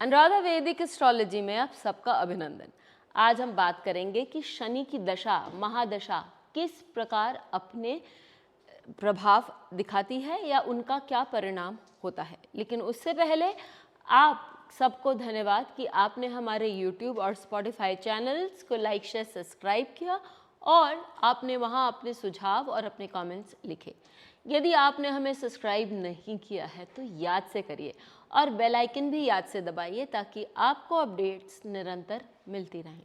अनुराधा वैदिक एस्ट्रोलॉजी में आप सबका अभिनंदन। आज हम बात करेंगे कि शनि की दशा महादशा किस प्रकार अपने प्रभाव दिखाती है या उनका क्या परिणाम होता है। लेकिन उससे पहले आप सबको धन्यवाद कि आपने हमारे YouTube और Spotify चैनल्स को लाइक शेयर सब्सक्राइब किया और आपने वहाँ अपने सुझाव और अपने कमेंट्स लिखे। यदि आपने हमें सब्सक्राइब नहीं किया है तो याद से करिए और बेल आइकन भी याद से दबाइए ताकि आपको अपडेट्स निरंतर मिलती रहें।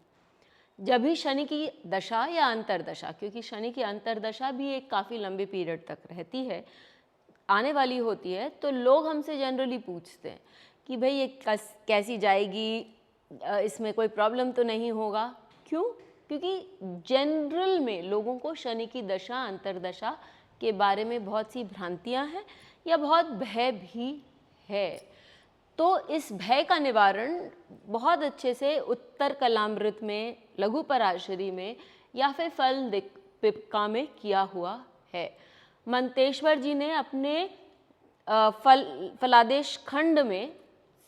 जब भी शनि की दशा या अंतरदशा, क्योंकि शनि की अंतरदशा भी एक काफ़ी लंबे पीरियड तक रहती है, आने वाली होती है, तो लोग हमसे जनरली पूछते हैं कि भाई ये कैसी जाएगी, इसमें कोई प्रॉब्लम तो नहीं होगा। क्यों? क्योंकि जनरल में लोगों को शनि की दशा अंतरदशा के बारे में बहुत सी भ्रांतियां हैं या बहुत भय भी है। तो इस भय का निवारण बहुत अच्छे से उत्तर कलामृत में, लघु पराशरी में या फिर फल पिपका में किया हुआ है। मंतेश्वर जी ने अपने फलादेश खंड में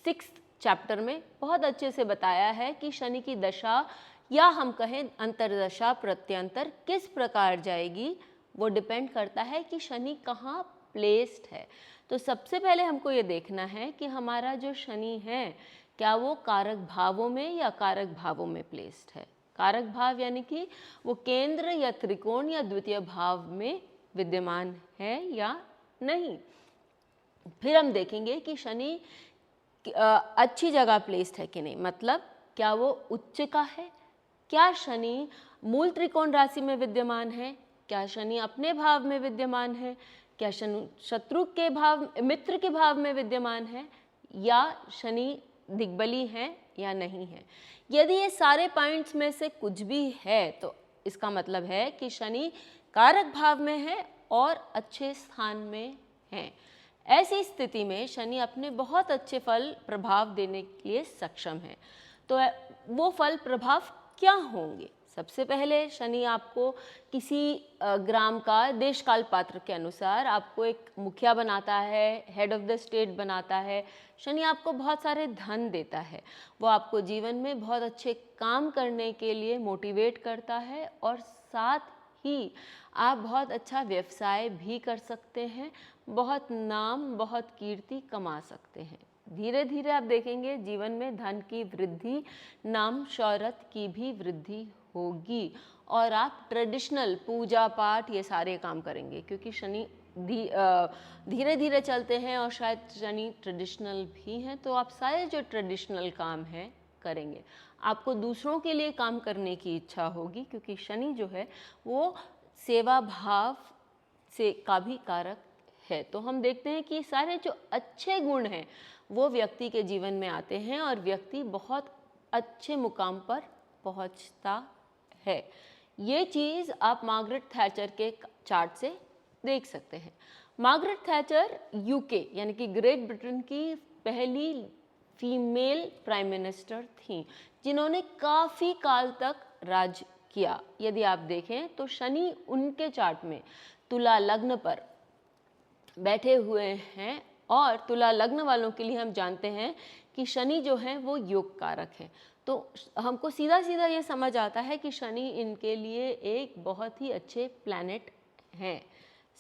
6th चैप्टर में बहुत अच्छे से बताया है कि शनि की दशा या हम कहें अंतरदशा प्रत्यंतर किस प्रकार जाएगी। वो डिपेंड करता है कि शनि कहाँ प्लेस्ड है। तो सबसे पहले हमको ये देखना है कि हमारा जो शनि है क्या वो कारक भावों में या कारक भावों में प्लेस्ड है। कारक भाव यानी कि वो केंद्र या त्रिकोण या द्वितीय भाव में विद्यमान है या नहीं। फिर हम देखेंगे कि शनि अच्छी जगह प्लेस्ड है कि नहीं, मतलब क्या वो उच्च का है, क्या शनि मूल त्रिकोण राशि में विद्यमान है, क्या शनि अपने भाव में विद्यमान है, क्या शनि शत्रु के भाव, मित्र के भाव में विद्यमान है, या शनि दिग्बली है या नहीं है। यदि ये सारे पॉइंट्स में से कुछ भी है तो इसका मतलब है कि शनि कारक भाव में है और अच्छे स्थान में है। ऐसी स्थिति में शनि अपने बहुत अच्छे फल प्रभाव देने के लिए सक्षम है। तो वो फल प्रभाव क्या होंगे? सबसे पहले शनि आपको किसी ग्राम का देश काल पात्र के अनुसार आपको एक मुखिया बनाता है, हेड ऑफ द स्टेट बनाता है। शनि आपको बहुत सारे धन देता है, वो आपको जीवन में बहुत अच्छे काम करने के लिए मोटिवेट करता है और साथ ही आप बहुत अच्छा व्यवसाय भी कर सकते हैं, बहुत नाम बहुत कीर्ति कमा सकते हैं। धीरे धीरे आप देखेंगे जीवन में धन की वृद्धि, नाम शौहरत की भी वृद्धि होगी और आप ट्रेडिशनल पूजा पाठ ये सारे काम करेंगे, क्योंकि शनि धीरे धीरे चलते हैं और शायद शनि ट्रेडिशनल भी हैं, तो आप सारे जो ट्रेडिशनल काम हैं करेंगे। आपको दूसरों के लिए काम करने की इच्छा होगी, क्योंकि शनि जो है वो सेवा भाव से का भी कारक है। तो हम देखते हैं कि सारे जो अच्छे गुण हैं वो व्यक्ति के जीवन में आते हैं और व्यक्ति बहुत अच्छे मुकाम पर पहुंचता है। ये चीज़ आप मार्गरेट थैचर के चार्ट से देख सकते हैं। मार्गरेट थैचर यूके यानी कि ग्रेट ब्रिटेन की पहली फीमेल प्राइम मिनिस्टर थी जिन्होंने काफ़ी काल तक राज किया। यदि आप देखें तो शनि उनके चार्ट में तुला लग्न पर बैठे हुए हैं और तुला लग्न वालों के लिए हम जानते हैं कि शनि जो है वो योग कारक है। तो हमको सीधा सीधा ये समझ आता है कि शनि इनके लिए एक बहुत ही अच्छे प्लैनेट हैं।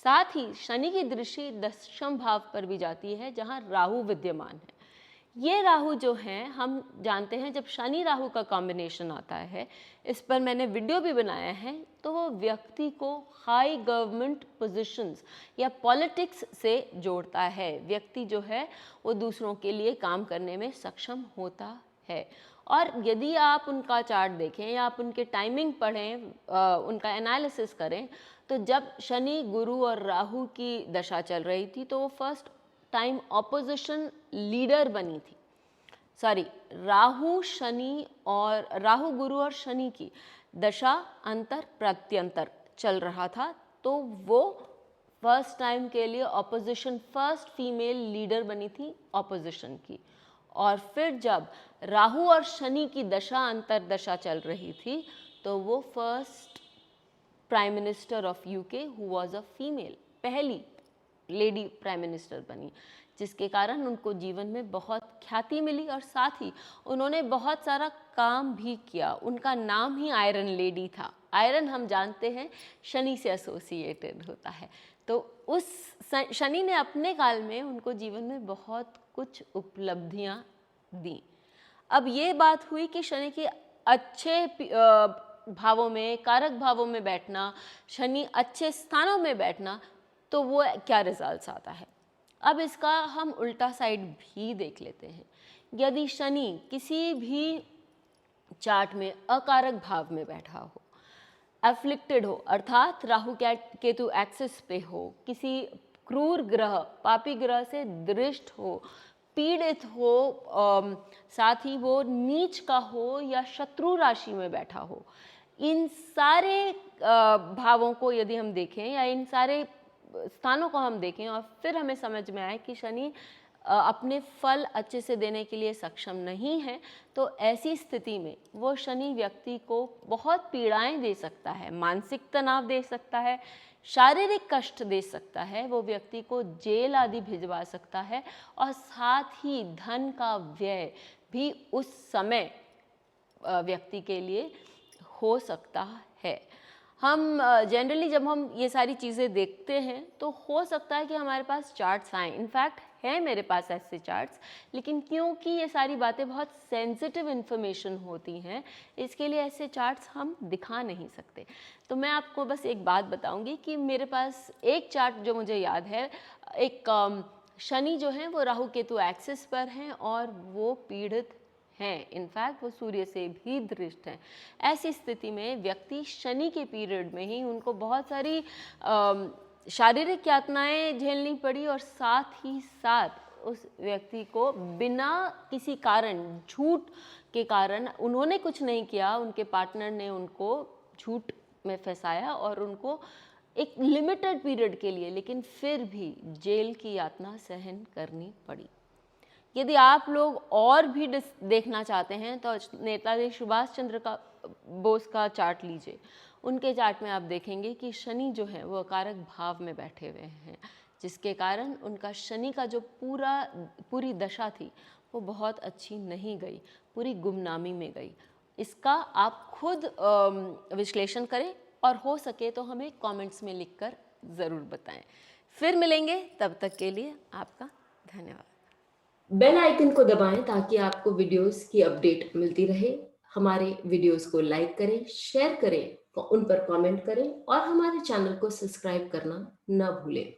साथ ही शनि की दृष्टि 10वें भाव पर भी जाती है जहाँ राहु विद्यमान है। ये राहु जो हैं हम जानते हैं जब शनि राहु का कॉम्बिनेशन आता है, इस पर मैंने वीडियो भी बनाया है, तो वो व्यक्ति को हाई गवर्नमेंट पोजीशंस या पॉलिटिक्स से जोड़ता है। व्यक्ति जो है वो दूसरों के लिए काम करने में सक्षम होता है। और यदि आप उनका चार्ट देखें या आप उनके टाइमिंग पढ़ें, उनका एनालिसिस करें, तो जब शनि गुरु और राहु की दशा चल रही थी तो वो फर्स्ट टाइम ऑपोजिशन लीडर बनी थी। राहु शनि और राहु गुरु और शनि की दशा अंतर प्रत्यंतर चल रहा था, तो वो फर्स्ट टाइम के लिए ऑपोजिशन फर्स्ट फीमेल लीडर बनी थी ऑपोजिशन की। और फिर जब राहु और शनि की दशा अंतरदशा चल रही थी तो वो first prime minister of UK who was a female, पहली लेडी प्राइम मिनिस्टर बनी। जिसके कारण उनको जीवन में बहुत ख्याति मिली और साथ ही उन्होंने बहुत सारा काम भी किया। उनका नाम ही आयरन लेडी था। आयरन हम जानते हैं शनि से एसोसिएटेड होता है, तो उस शनि ने अपने काल में उनको जीवन में बहुत कुछ उपलब्धियां दी। अब ये बात हुई कि शनि के अच्छे भावों में, कारक भावों में बैठना, शनि अच्छे स्थानों में बैठना, तो वो क्या रिजल्ट्स आता है। अब इसका हम उल्टा साइड भी देख लेते हैं। यदि शनि किसी भी चार्ट में अकारक भाव में बैठा हो, एफ्लिक्टेड हो, अर्थात राहु केतु एक्सिस पे हो, किसी क्रूर ग्रह, पापी ग्रह से दृष्ट हो, पीड़ित हो, साथ ही वो नीच का हो या शत्रु राशि में बैठा हो, इन सारे भावों को यदि हम देखें या इन सारे स्थानों को हम देखें और फिर हमें समझ में आए कि शनि अपने फल अच्छे से देने के लिए सक्षम नहीं है, तो ऐसी स्थिति में वो शनि व्यक्ति को बहुत पीड़ाएं दे सकता है, मानसिक तनाव दे सकता है, शारीरिक कष्ट दे सकता है, वो व्यक्ति को जेल आदि भिजवा सकता है और साथ ही धन का व्यय भी उस समय व्यक्ति के लिए हो सकता है। हम जनरली जब हम ये सारी चीज़ें देखते हैं तो हो सकता है कि हमारे पास चार्ट्स आएँ, इनफैक्ट है मेरे पास ऐसे चार्ट्स, लेकिन क्योंकि ये सारी बातें बहुत सेंसिटिव इन्फॉर्मेशन होती हैं, इसके लिए ऐसे चार्ट्स हम दिखा नहीं सकते। तो मैं आपको बस एक बात बताऊंगी कि मेरे पास एक चार्ट जो मुझे याद है, एक शनि जो है वो राहु केतु एक्सिस पर हैं और वो पीड़ित हैं, इनफैक्ट वो सूर्य से भी दृष्ट हैं। ऐसी स्थिति में व्यक्ति शनि के पीरियड में ही उनको बहुत सारी शारीरिक यातनाएं झेलनी पड़ी और साथ ही साथ उस व्यक्ति को बिना किसी कारण, झूठ के कारण, उन्होंने कुछ नहीं किया, उनके पार्टनर ने उनको झूठ में फंसाया और उनको एक लिमिटेड पीरियड के लिए, लेकिन फिर भी जेल की यातना सहन करनी पड़ी। यदि आप लोग और भी देखना चाहते हैं तो नेताजी सुभाष चंद्र का बोस का चार्ट लीजिए। उनके चार्ट में आप देखेंगे कि शनि जो है वो अकारक भाव में बैठे हुए हैं, जिसके कारण उनका शनि का जो पूरी दशा थी वो बहुत अच्छी नहीं गई, पूरी गुमनामी में गई। इसका आप खुद विश्लेषण करें और हो सके तो हमें कमेंट्स में लिखकर ज़रूर बताएं। फिर मिलेंगे, तब तक के लिए आपका धन्यवाद। बेल आइकन को दबाएं ताकि आपको वीडियोस की अपडेट मिलती रहे। हमारे वीडियोस को लाइक करें, शेयर करें, उन पर कमेंट करें और हमारे चैनल को सब्सक्राइब करना न भूलें।